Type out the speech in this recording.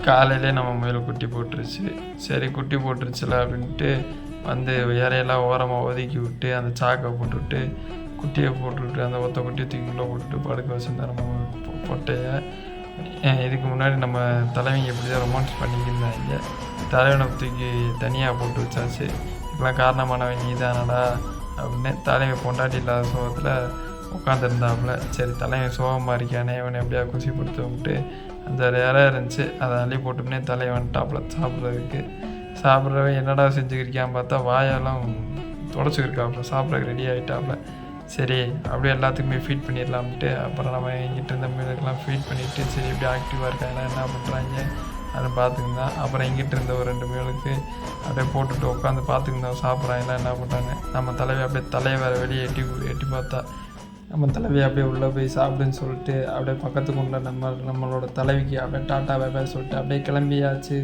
காலையிலே நம்ம முயல் குட்டி போட்டுருச்சு. சரி குட்டி போட்டுருச்சுல அப்படின்ட்டு வந்து இறையெல்லாம் ஓரமாக ஒதுக்கி விட்டு அந்த சாக்கை போட்டுவிட்டு குட்டியை போட்டுவிட்டு அந்த ஒத்த குட்டியை தூக்கிக்குள்ளே போட்டுட்டு படுக்க வச்சுருந்தா நம்ம பொட்டையை. இதுக்கு முன்னாடி நம்ம தலைவங்க எப்படி தான் ரொமான்ஸ் பண்ணிக்கிருந்தாங்க. தலைவனை தூக்கி தனியாக போட்டு வச்சாச்சு. இப்பெல்லாம் காரணமானவன் நீ தானடா அப்படின்னு தலைவன் பொண்டாட்டி இல்லாத சோகத்தில் உட்காந்துருந்தாப்புல. சரி தலைவன் சோகமாக இருக்கானே இவனை எப்படியா குசிப்படுத்த விட்டு அந்த இறை இருந்துச்சு அதை அள்ளி போட்டோம்னே தலைவன் டாப்பில் சாப்பிட்றதுக்கு. சாப்பிட்றவன் என்னடா செஞ்சுக்கிறிக்கான்னு பார்த்தா வாயெல்லாம் தொடச்சிக்கிருக்காப்புல. சாப்பிட்றதுக்கு ரெடி ஆகிட்டாப்புல. சரி அப்படியே எல்லாத்துக்குமே ஃபீட் பண்ணிடலாம்ட்டு அப்புறம் நம்ம இங்கிட்ட இருந்த மீனுக்கெல்லாம் ஃபீட் பண்ணிவிட்டு சரி இப்படி ஆக்டிவாக இருக்காங்க என்ன பண்ணுறாங்க அதை பார்த்துக்கிந்தான். அப்புறம் இங்கிட்ட இருந்த ஒரு 2 மீனுக்கு அப்படியே போட்டுட்டு உட்காந்து பார்த்துக்கிந்தான் சாப்பிட்றாங்க என்ன பண்ணுறாங்க. நம்ம தலைவி அப்படியே தலையை வேறு வெளியே எட்டி பார்த்தா நம்ம தலைவி அப்படியே உள்ளே போய் சாப்பிடுன்னு சொல்லிட்டு அப்படியே பக்கத்துக்கு உள்ள நம்மளோட தலைவிக்கு அப்படியே டாட்டா பாய் சொல்லிட்டு அப்படியே கிளம்பியாச்சு.